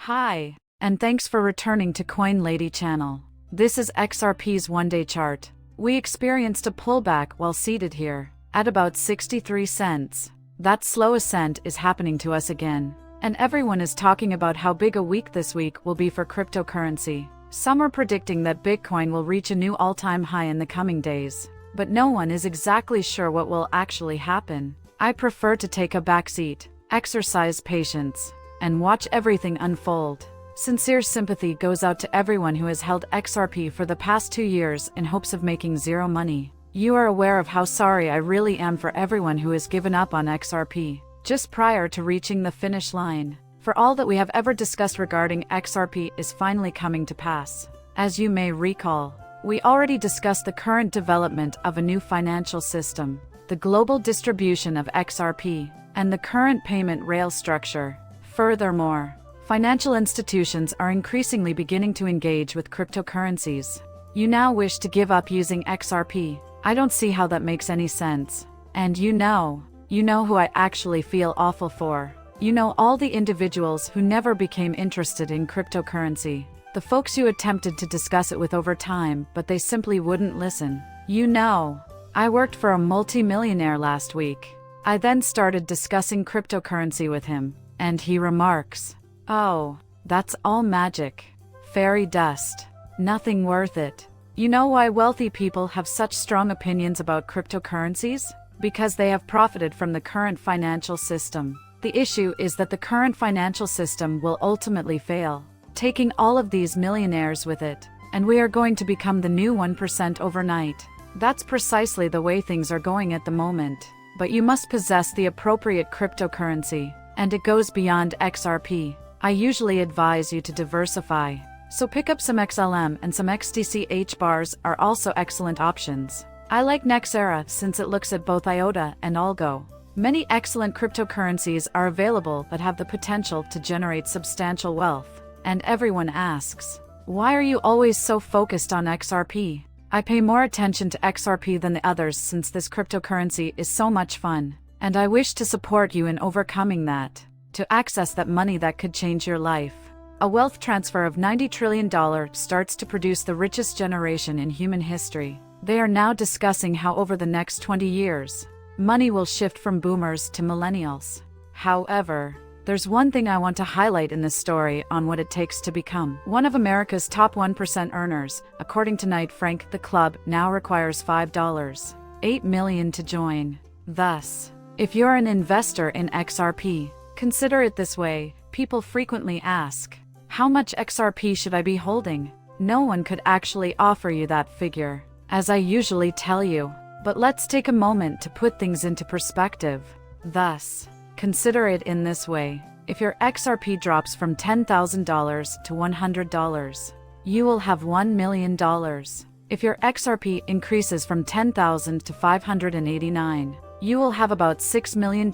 Hi, and thanks for returning to Coin Lady channel. This is XRP's one-day chart. We experienced a pullback while seated here, at about 63 cents. That slow ascent is happening to us again. And everyone is talking about how big a week this week will be for cryptocurrency. Some are predicting that Bitcoin will reach a new all-time high in the coming days. But no one is exactly sure what will actually happen. I prefer to take a backseat, exercise patience, and watch everything unfold. Sincere sympathy goes out to everyone who has held XRP for the past 2 years in hopes of making zero money. You are aware of how sorry I really am for everyone who has given up on XRP just prior to reaching the finish line. For all that we have ever discussed regarding XRP is finally coming to pass. As you may recall, we already discussed the current development of a new financial system, the global distribution of XRP, and the current payment rail structure. Furthermore, financial institutions are increasingly beginning to engage with cryptocurrencies. You now wish to give up using XRP. I don't see how that makes any sense. And you know who I actually feel awful for. You know all the individuals who never became interested in cryptocurrency. The folks you attempted to discuss it with over time, but they simply wouldn't listen. I worked for a multi-millionaire last week. I then started discussing cryptocurrency with him, and he remarks, "Oh, that's all magic. Fairy dust. Nothing worth it." You know why wealthy people have such strong opinions about cryptocurrencies? Because they have profited from the current financial system. The issue is that the current financial system will ultimately fail, taking all of these millionaires with it, and we are going to become the new 1% overnight. That's precisely the way things are going at the moment. But you must possess the appropriate cryptocurrency, and it goes beyond XRP. I usually advise you to diversify. So pick up some XLM, and some XDCH bars are also excellent options. I like Nexera since it looks at both IOTA and Algo. Many excellent cryptocurrencies are available that have the potential to generate substantial wealth. And everyone asks, why are you always so focused on XRP? I pay more attention to XRP than the others since this cryptocurrency is so much fun. And I wish to support you in overcoming that. To access that money that could change your life. A wealth transfer of $90 trillion starts to produce the richest generation in human history. They are now discussing how over the next 20 years, money will shift from boomers to millennials. However, there's one thing I want to highlight in this story on what it takes to become one of America's top 1% earners. According to Knight Frank, the club now requires $5.8 million to join. Thus, if you're an investor in XRP, consider it this way. People frequently ask, how much XRP should I be holding? No one could actually offer you that figure, as I usually tell you. But let's take a moment to put things into perspective. Thus, consider it in this way. If your XRP drops from $10,000 to $100, you will have $1 million. If your XRP increases from $10,000 to $589, you will have about $6 million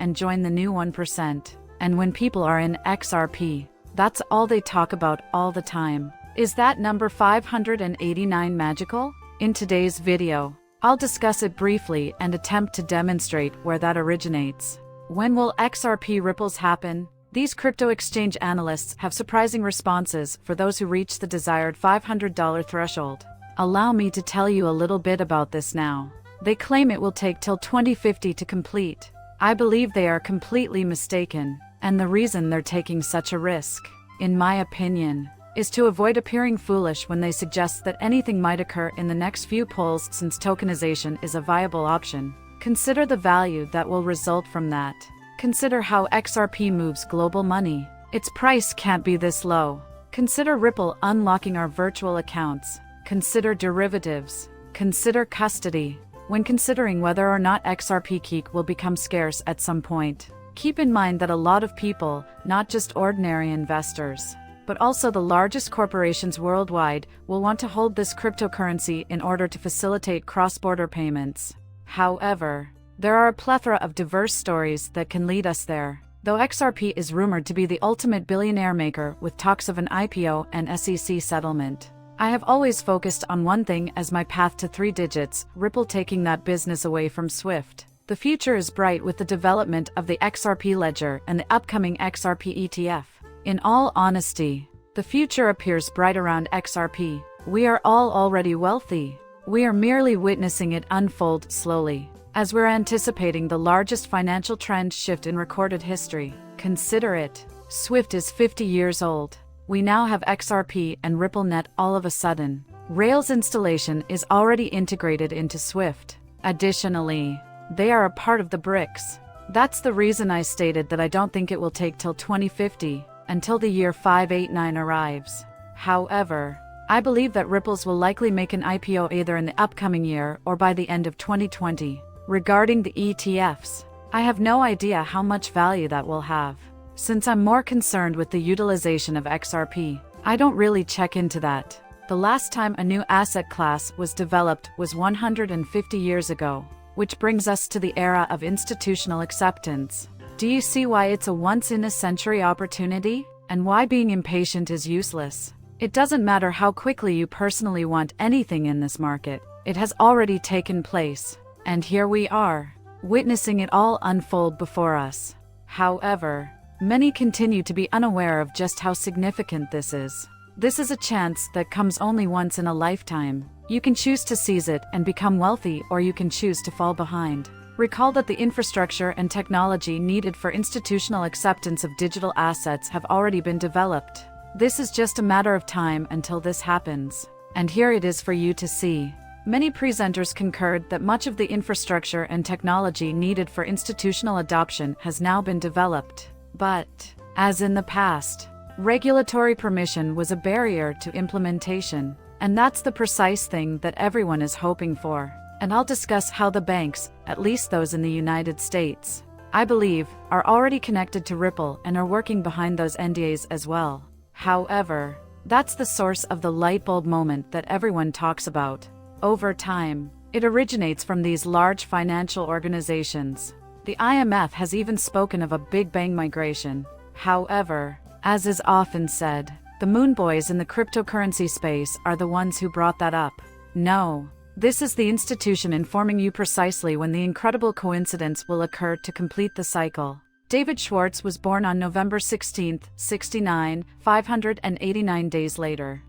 and join the new 1%. And when people are in XRP, that's all they talk about all the time. Is that number 589 magical? In today's video, I'll discuss it briefly and attempt to demonstrate where that originates. When will XRP ripples happen? These crypto exchange analysts have surprising responses for those who reach the desired $500 threshold. Allow me to tell you a little bit about this now. They claim it will take till 2050 to complete. I believe they are completely mistaken, and the reason they're taking such a risk, in my opinion, is to avoid appearing foolish when they suggest that anything might occur in the next few polls since tokenization is a viable option. Consider the value that will result from that. Consider how XRP moves global money. Its price can't be this low. Consider Ripple unlocking our virtual accounts. Consider derivatives. Consider custody. When considering whether or not XRP Geek will become scarce at some point, keep in mind that a lot of people, not just ordinary investors, but also the largest corporations worldwide, will want to hold this cryptocurrency in order to facilitate cross-border payments. However, there are a plethora of diverse stories that can lead us there. Though XRP is rumored to be the ultimate billionaire maker with talks of an IPO and SEC settlement, I have always focused on one thing as my path to 3 digits, Ripple taking that business away from Swift. The future is bright with the development of the XRP ledger and the upcoming XRP ETF. In all honesty, the future appears bright around XRP. We are all already wealthy. We are merely witnessing it unfold slowly, as we're anticipating the largest financial trend shift in recorded history. Consider it. Swift is 50 years old. We now have XRP and RippleNet all of a sudden. Rails installation is already integrated into Swift. Additionally, they are a part of the BRICS. That's the reason I stated that I don't think it will take till 2050, until the year 589 arrives. However, I believe that Ripples will likely make an IPO either in the upcoming year or by the end of 2020. Regarding the ETFs, I have no idea how much value that will have. Since I'm more concerned with the utilization of XRP, I don't really check into that. The last time a new asset class was developed was 150 years ago, which brings us to the era of institutional acceptance. Do you see why it's a once-in-a-century opportunity, and why being impatient is useless? It doesn't matter how quickly you personally want anything in this market. It has already taken place, and here we are, witnessing it all unfold before us. However, many continue to be unaware of just how significant this is. This is a chance that comes only once in a lifetime. You can choose to seize it and become wealthy, or you can choose to fall behind. Recall that the infrastructure and technology needed for institutional acceptance of digital assets have already been developed. This is just a matter of time until this happens. And here it is for you to see. Many presenters concurred that much of the infrastructure and technology needed for institutional adoption has now been developed. But, as in the past, regulatory permission was a barrier to implementation. And that's the precise thing that everyone is hoping for. And I'll discuss how the banks, at least those in the United States, I believe, are already connected to Ripple and are working behind those NDAs as well. However, that's the source of the light bulb moment that everyone talks about. Over time, it originates from these large financial organizations. The IMF has even spoken of a Big Bang migration. However, as is often said, the moon boys in the cryptocurrency space are the ones who brought that up. No, this is the institution informing you precisely when the incredible coincidence will occur to complete the cycle. David Schwartz was born on November 16, 69, 589 days later.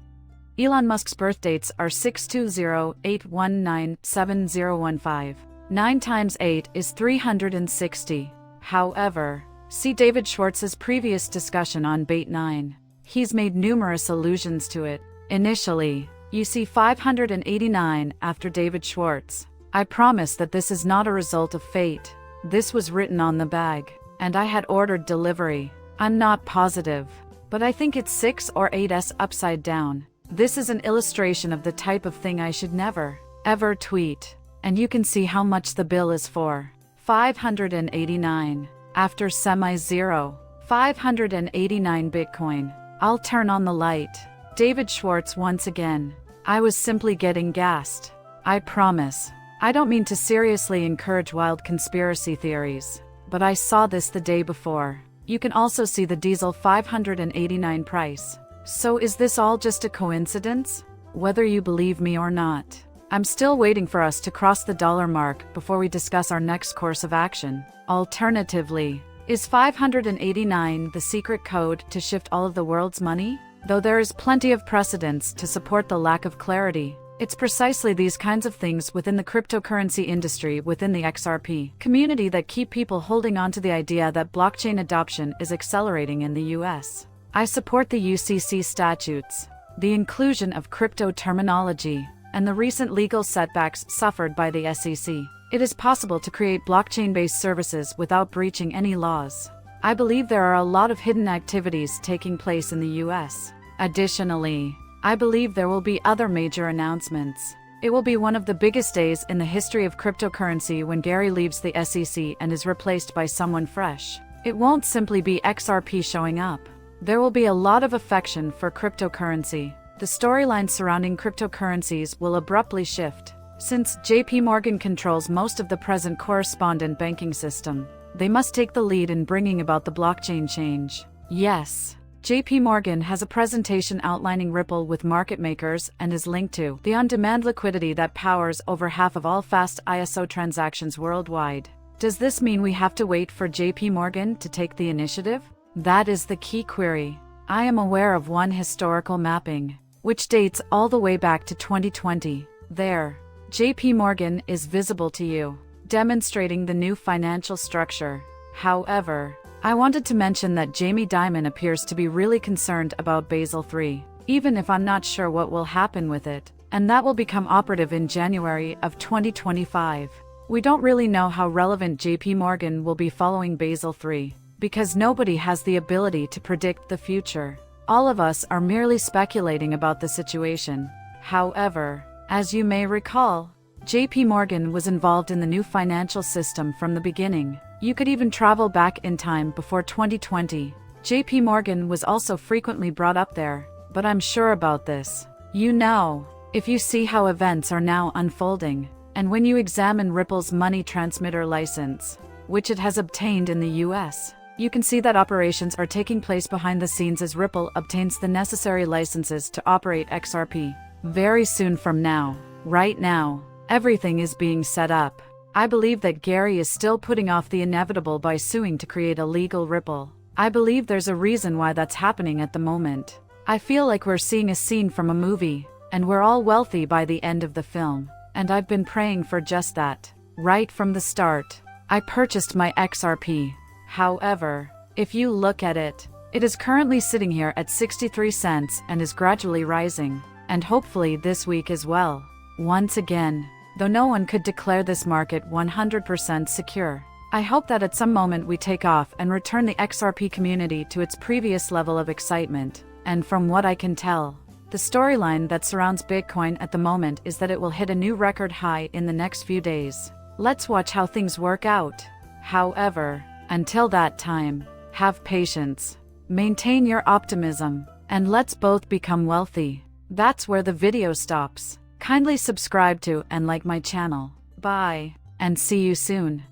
Elon Musk's birth dates are 620-819-7015. 9 times 8 is 360. However, see David Schwartz's previous discussion on Bait 9. He's made numerous allusions to it. Initially, you see 589 after David Schwartz. I promise that this is not a result of fate. This was written on the bag, and I had ordered delivery. I'm not positive, but I think it's 6 or 8s upside down. This is an illustration of the type of thing I should never, ever tweet. And you can see how much the bill is for. 589. After semi-zero. 589 Bitcoin. I'll turn on the light. David Schwartz once again. I was simply getting gassed. I promise. I don't mean to seriously encourage wild conspiracy theories, but I saw this the day before. You can also see the diesel 589 price. So is this all just a coincidence? Whether you believe me or not, I'm still waiting for us to cross the dollar mark before we discuss our next course of action. Alternatively, is 589 the secret code to shift all of the world's money? Though there is plenty of precedence to support the lack of clarity, it's precisely these kinds of things within the cryptocurrency industry within the XRP community that keep people holding on to the idea that blockchain adoption is accelerating in the US. I support the UCC statutes, the inclusion of crypto terminology, and the recent legal setbacks suffered by the SEC. It is possible to create blockchain-based services without breaching any laws. I believe there are a lot of hidden activities taking place in the US. Additionally, I believe there will be other major announcements. It will be one of the biggest days in the history of cryptocurrency when Gary leaves the SEC and is replaced by someone fresh. It won't simply be XRP showing up. There will be a lot of affection for cryptocurrency. The storyline surrounding cryptocurrencies will abruptly shift. Since JP Morgan controls most of the present correspondent banking system, they must take the lead in bringing about the blockchain change. Yes, JP Morgan has a presentation outlining Ripple with market makers and is linked to the on-demand liquidity that powers over half of all fast ISO transactions worldwide. Does this mean we have to wait for JP Morgan to take the initiative? That is the key query. I am aware of one historical mapping, which dates all the way back to 2020. There, JP Morgan is visible to you, demonstrating the new financial structure. However, I wanted to mention that Jamie Dimon appears to be really concerned about Basel III, even if I'm not sure what will happen with it, and that will become operative in January of 2025. We don't really know how relevant JP Morgan will be following Basel III, because nobody has the ability to predict the future. All of us are merely speculating about the situation. However, as you may recall, JP Morgan was involved in the new financial system from the beginning. You could even travel back in time before 2020. JP Morgan was also frequently brought up there, but I'm sure about this. You know, if you see how events are now unfolding, and when you examine Ripple's money transmitter license, which it has obtained in the US, you can see that operations are taking place behind the scenes as Ripple obtains the necessary licenses to operate XRP. Very soon from now. Right now, everything is being set up. I believe that Gary is still putting off the inevitable by suing to create a legal Ripple. I believe there's a reason why that's happening at the moment. I feel like we're seeing a scene from a movie, and we're all wealthy by the end of the film. And I've been praying for just that. Right from the start, I purchased my XRP. However, if you look at it, it is currently sitting here at 63 cents and is gradually rising, and hopefully this week as well. Once again, though no one could declare this market 100% secure, I hope that at some moment we take off and return the XRP community to its previous level of excitement. And from what I can tell, the storyline that surrounds Bitcoin at the moment is that it will hit a new record high in the next few days. Let's watch how things work out. However, until that time, have patience, maintain your optimism, and let's both become wealthy. That's where the video stops. Kindly subscribe to and like my channel. Bye, and see you soon.